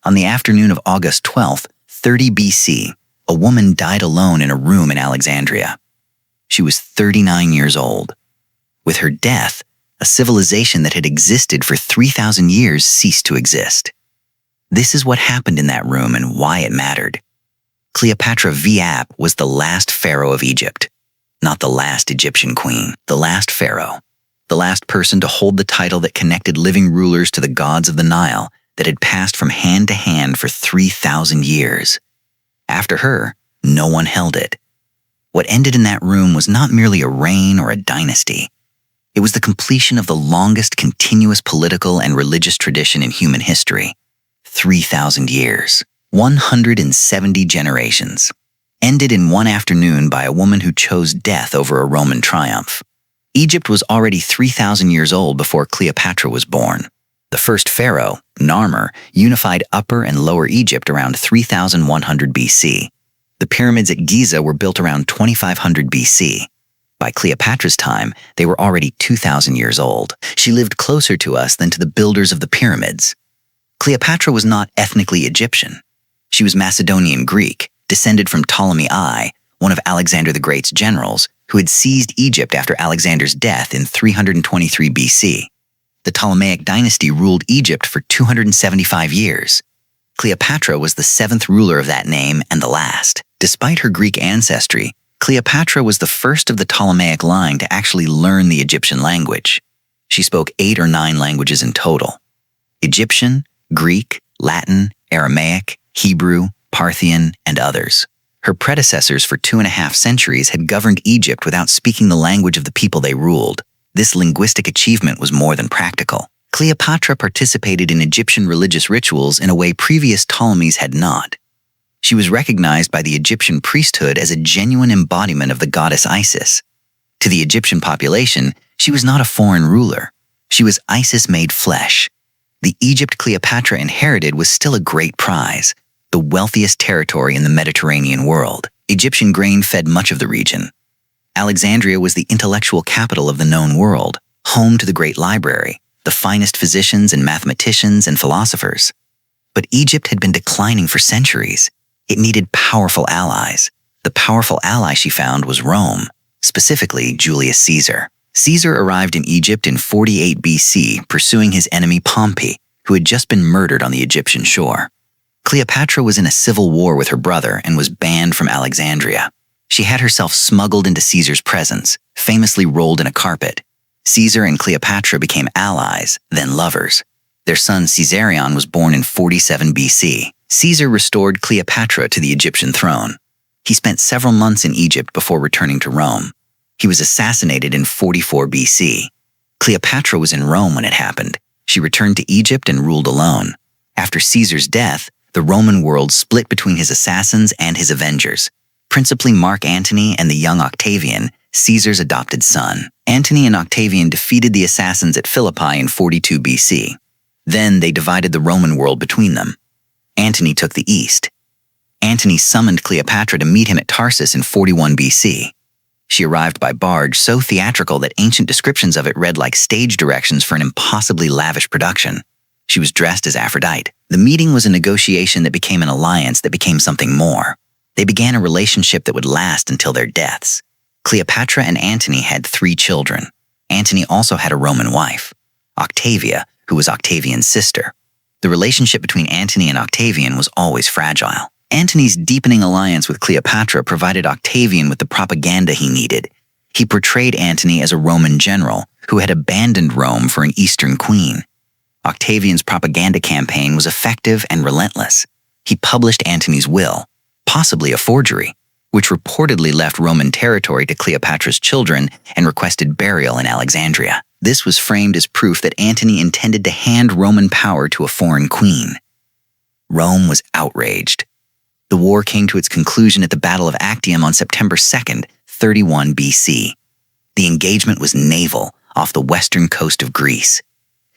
On the afternoon of August 12th, 30 BC, a woman died alone in a room in Alexandria. She was 39 years old. With her death, a civilization that had existed for 3,000 years ceased to exist. This is what happened in that room and why it mattered. Cleopatra VII was the last pharaoh of Egypt. Not the last Egyptian queen, the last pharaoh. The last person to hold the title that connected living rulers to the gods of the Nile that had passed from hand to hand for 3,000 years. After her, no one held it. What ended in that room was not merely a reign or a dynasty. It was the completion of the longest continuous political and religious tradition in human history. 3,000 years, 170 generations, ended in one afternoon by a woman who chose death over a Roman triumph. Egypt was already 3,000 years old before Cleopatra was born. The first pharaoh, Narmer, unified Upper and Lower Egypt around 3,100 BC. The pyramids at Giza were built around 2,500 BC. By Cleopatra's time, they were already 2,000 years old. She lived closer to us than to the builders of the pyramids. Cleopatra was not ethnically Egyptian. She was Macedonian Greek, descended from Ptolemy I, one of Alexander the Great's generals, who had seized Egypt after Alexander's death in 323 BC. The Ptolemaic dynasty ruled Egypt for 275 years. Cleopatra was the seventh ruler of that name and the last. Despite her Greek ancestry, Cleopatra was the first of the Ptolemaic line to actually learn the Egyptian language. She spoke 8 or 9 languages in total: Egyptian, Greek, Latin, Aramaic, Hebrew, Parthian, and others. Her predecessors for 2.5 centuries had governed Egypt without speaking the language of the people they ruled. This linguistic achievement was more than practical. Cleopatra participated in Egyptian religious rituals in a way previous Ptolemies had not. She was recognized by the Egyptian priesthood as a genuine embodiment of the goddess Isis. To the Egyptian population, she was not a foreign ruler. She was Isis made flesh. The Egypt Cleopatra inherited was still a great prize, the wealthiest territory in the Mediterranean world. Egyptian grain fed much of the region. Alexandria was the intellectual capital of the known world, home to the great library, the finest physicians and mathematicians and philosophers. But Egypt had been declining for centuries. It needed powerful allies. The powerful ally she found was Rome, specifically Julius Caesar. Caesar arrived in Egypt in 48 BC, pursuing his enemy Pompey, who had just been murdered on the Egyptian shore. Cleopatra was in a civil war with her brother and was banned from Alexandria. She had herself smuggled into Caesar's presence, famously rolled in a carpet. Caesar and Cleopatra became allies, then lovers. Their son Caesarion was born in 47 BC. Caesar restored Cleopatra to the Egyptian throne. He spent several months in Egypt before returning to Rome. He was assassinated in 44 BC. Cleopatra was in Rome when it happened. She returned to Egypt and ruled alone. After Caesar's death, the Roman world split between his assassins and his avengers, principally Mark Antony and the young Octavian, Caesar's adopted son. Antony and Octavian defeated the assassins at Philippi in 42 BC. Then they divided the Roman world between them. Antony took the east. Antony summoned Cleopatra to meet him at Tarsus in 41 BC. She arrived by barge, so theatrical that ancient descriptions of it read like stage directions for an impossibly lavish production. She was dressed as Aphrodite. The meeting was a negotiation that became an alliance that became something more. They began a relationship that would last until their deaths. Cleopatra and Antony had 3 children. Antony also had a Roman wife, Octavia, who was Octavian's sister. The relationship between Antony and Octavian was always fragile. Antony's deepening alliance with Cleopatra provided Octavian with the propaganda he needed. He portrayed Antony as a Roman general who had abandoned Rome for an Eastern queen. Octavian's propaganda campaign was effective and relentless. He published Antony's will, possibly a forgery, which reportedly left Roman territory to Cleopatra's children and requested burial in Alexandria. This was framed as proof that Antony intended to hand Roman power to a foreign queen. Rome was outraged. The war came to its conclusion at the Battle of Actium on September 2nd, 31 BC. The engagement was naval, off the western coast of Greece.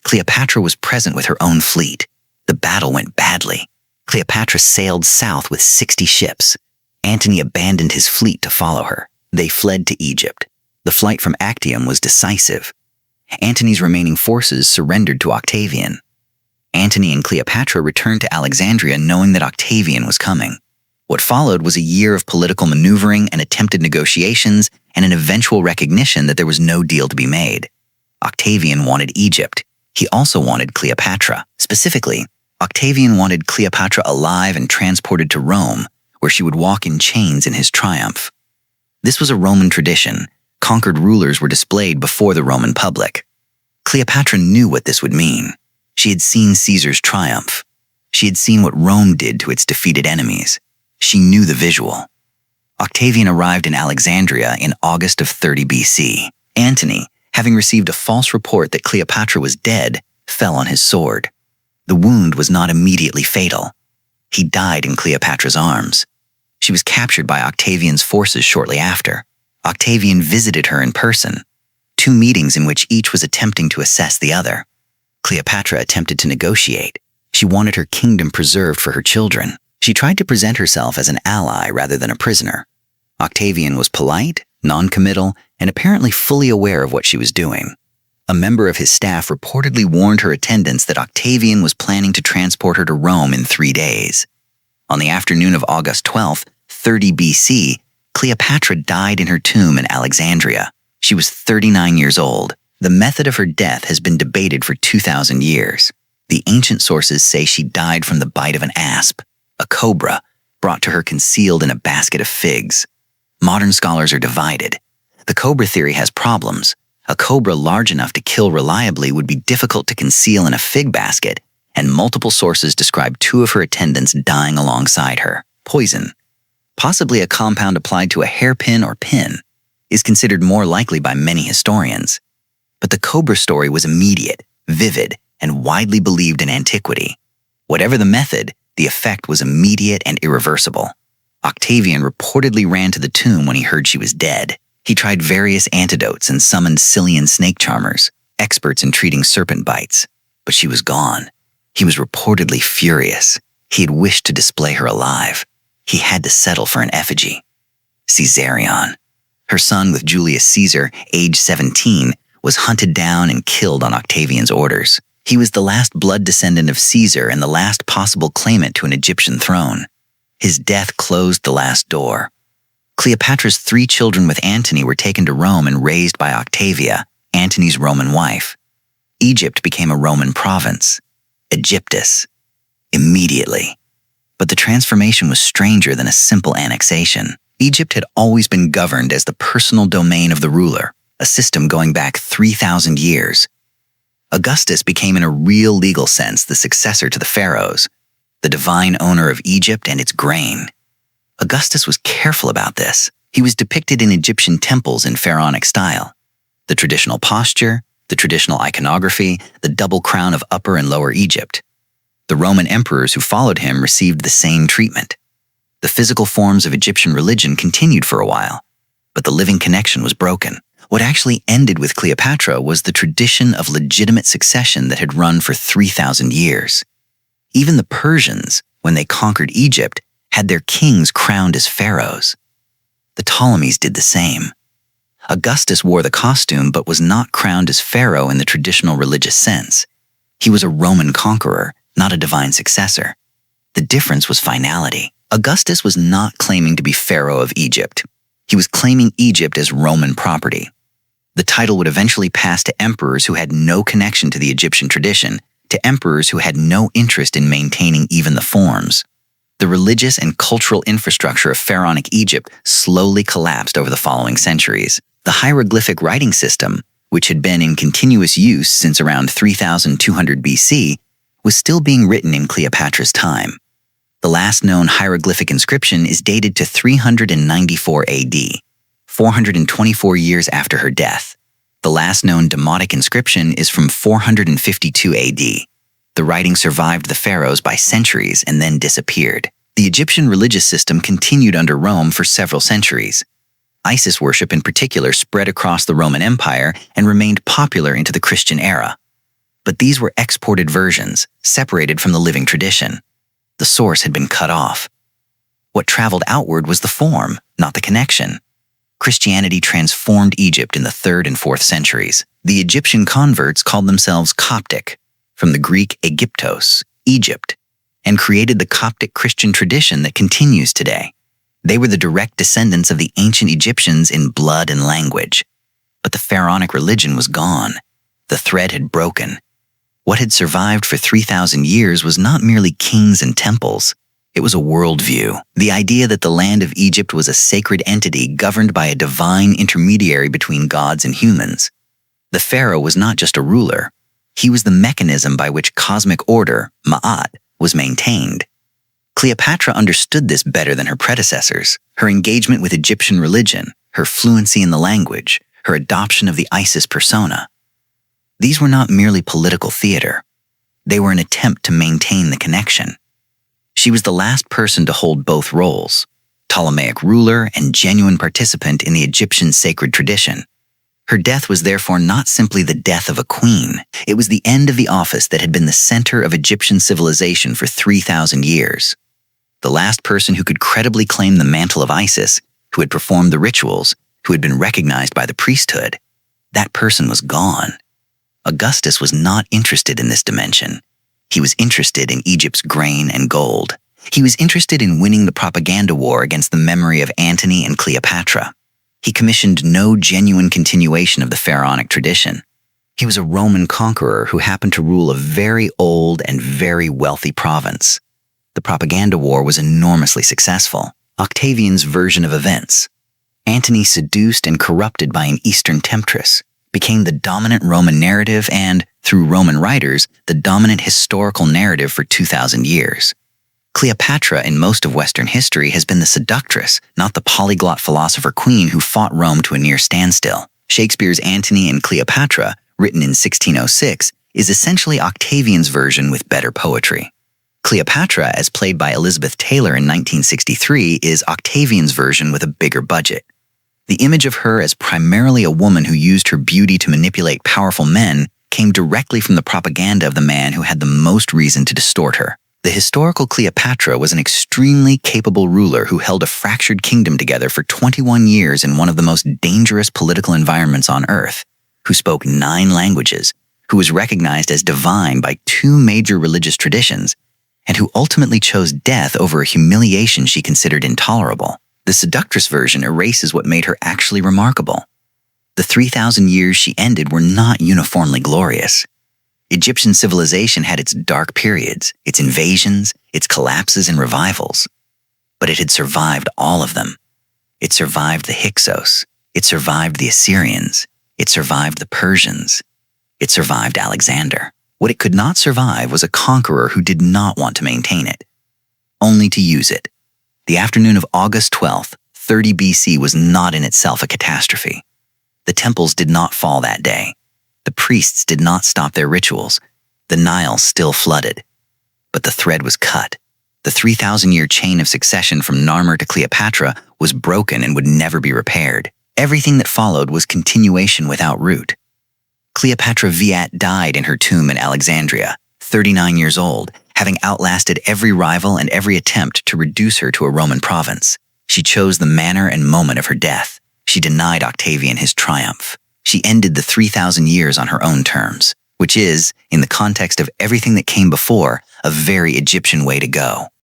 Cleopatra was present with her own fleet. The battle went badly. Cleopatra sailed south with 60 ships. Antony abandoned his fleet to follow her. They fled to Egypt. The flight from Actium was decisive. Antony's remaining forces surrendered to Octavian. Antony and Cleopatra returned to Alexandria knowing that Octavian was coming. What followed was a year of political maneuvering and attempted negotiations and an eventual recognition that there was no deal to be made. Octavian wanted Egypt. He also wanted Cleopatra. Specifically, Octavian wanted Cleopatra alive and transported to Rome, where she would walk in chains in his triumph. This was a Roman tradition. Conquered rulers were displayed before the Roman public. Cleopatra knew what this would mean. She had seen Caesar's triumph. She had seen what Rome did to its defeated enemies. She knew the visual. Octavian arrived in Alexandria in August of 30 BC. Antony, having received a false report that Cleopatra was dead, fell on his sword. The wound was not immediately fatal. He died in Cleopatra's arms. She was captured by Octavian's forces shortly after. Octavian visited her in person, 2 meetings in which each was attempting to assess the other. Cleopatra attempted to negotiate. She wanted her kingdom preserved for her children. She tried to present herself as an ally rather than a prisoner. Octavian was polite, non-committal, and apparently fully aware of what she was doing. A member of his staff reportedly warned her attendants that Octavian was planning to transport her to Rome in 3 days. On the afternoon of August 12, 30 BC, Cleopatra died in her tomb in Alexandria. She was 39 years old. The method of her death has been debated for 2,000 years. The ancient sources say she died from the bite of an asp, a cobra, brought to her concealed in a basket of figs. Modern scholars are divided. The cobra theory has problems. A cobra large enough to kill reliably would be difficult to conceal in a fig basket, and multiple sources describe 2 of her attendants dying alongside her. Poison, possibly a compound applied to a hairpin or pin, is considered more likely by many historians. But the cobra story was immediate, vivid, and widely believed in antiquity. Whatever the method, the effect was immediate and irreversible. Octavian reportedly ran to the tomb when he heard she was dead. He tried various antidotes and summoned Sicilian snake charmers, experts in treating serpent bites, but she was gone. He was reportedly furious. He had wished to display her alive. He had to settle for an effigy. Caesarion, her son with Julius Caesar, age 17, was hunted down and killed on Octavian's orders. He was the last blood descendant of Caesar and the last possible claimant to an Egyptian throne. His death closed the last door. Cleopatra's 3 children with Antony were taken to Rome and raised by Octavia, Antony's Roman wife. Egypt became a Roman province, Aegyptus, immediately. But the transformation was stranger than a simple annexation. Egypt had always been governed as the personal domain of the ruler, a system going back 3,000 years. Augustus became in a real legal sense the successor to the pharaohs, the divine owner of Egypt and its grain. Augustus was careful about this. He was depicted in Egyptian temples in pharaonic style. The traditional posture, the traditional iconography, the double crown of Upper and Lower Egypt. The Roman emperors who followed him received the same treatment. The physical forms of Egyptian religion continued for a while, but the living connection was broken. What actually ended with Cleopatra was the tradition of legitimate succession that had run for 3,000 years. Even the Persians, when they conquered Egypt, had their kings crowned as pharaohs. The Ptolemies did the same. Augustus wore the costume but was not crowned as pharaoh in the traditional religious sense. He was a Roman conqueror, not a divine successor. The difference was finality. Augustus was not claiming to be pharaoh of Egypt. He was claiming Egypt as Roman property. The title would eventually pass to emperors who had no connection to the Egyptian tradition, to emperors who had no interest in maintaining even the forms. The religious and cultural infrastructure of pharaonic Egypt slowly collapsed over the following centuries. The hieroglyphic writing system, which had been in continuous use since around 3200 BC, was still being written in Cleopatra's time. The last known hieroglyphic inscription is dated to 394 AD, 424 years after her death. The last known demotic inscription is from 452 AD. The writing survived the pharaohs by centuries and then disappeared. The Egyptian religious system continued under Rome for several centuries. Isis worship in particular spread across the Roman Empire and remained popular into the Christian era. But these were exported versions, separated from the living tradition. The source had been cut off. What traveled outward was the form, not the connection. Christianity transformed Egypt in the 3rd and 4th centuries. The Egyptian converts called themselves Coptic, from the Greek Aegyptos, Egypt, and created the Coptic Christian tradition that continues today. They were the direct descendants of the ancient Egyptians in blood and language. But the pharaonic religion was gone. The thread had broken. What had survived for 3,000 years was not merely kings and temples. It was a worldview, the idea that the land of Egypt was a sacred entity governed by a divine intermediary between gods and humans. The pharaoh was not just a ruler. He was the mechanism by which cosmic order, ma'at, was maintained. Cleopatra understood this better than her predecessors. Her engagement with Egyptian religion, her fluency in the language, her adoption of the Isis persona. These were not merely political theater. They were an attempt to maintain the connection. She was the last person to hold both roles, Ptolemaic ruler and genuine participant in the Egyptian sacred tradition. Her death was therefore not simply the death of a queen. It was the end of the office that had been the center of Egyptian civilization for 3,000 years. The last person who could credibly claim the mantle of Isis, who had performed the rituals, who had been recognized by the priesthood, that person was gone. Augustus was not interested in this dimension. He was interested in Egypt's grain and gold. He was interested in winning the propaganda war against the memory of Antony and Cleopatra. He commissioned no genuine continuation of the pharaonic tradition. He was a Roman conqueror who happened to rule a very old and very wealthy province. The propaganda war was enormously successful. Octavian's version of events. Antony, seduced and corrupted by an Eastern temptress, became the dominant Roman narrative and, through Roman writers, the dominant historical narrative for 2,000 years. Cleopatra, in most of Western history, has been the seductress, not the polyglot philosopher queen who fought Rome to a near standstill. Shakespeare's Antony and Cleopatra, written in 1606, is essentially Octavian's version with better poetry. Cleopatra, as played by Elizabeth Taylor in 1963, is Octavian's version with a bigger budget. The image of her as primarily a woman who used her beauty to manipulate powerful men came directly from the propaganda of the man who had the most reason to distort her. The historical Cleopatra was an extremely capable ruler who held a fractured kingdom together for 21 years in one of the most dangerous political environments on Earth, who spoke 9 languages, who was recognized as divine by 2 major religious traditions, and who ultimately chose death over a humiliation she considered intolerable. The seductress version erases what made her actually remarkable. The 3,000 years she ended were not uniformly glorious. Egyptian civilization had its dark periods, its invasions, its collapses and revivals. But it had survived all of them. It survived the Hyksos. It survived the Assyrians. It survived the Persians. It survived Alexander. What it could not survive was a conqueror who did not want to maintain it, only to use it. The afternoon of August 12th, 30 BC was not in itself a catastrophe. The temples did not fall that day. The priests did not stop their rituals. The Nile still flooded. But the thread was cut. The 3,000-year chain of succession from Narmer to Cleopatra was broken and would never be repaired. Everything that followed was continuation without root. Cleopatra VIII died in her tomb in Alexandria, 39 years old, having outlasted every rival and every attempt to reduce her to a Roman province. She chose the manner and moment of her death. She denied Octavian his triumph. She ended the 3,000 years on her own terms, which is, in the context of everything that came before, a very Egyptian way to go.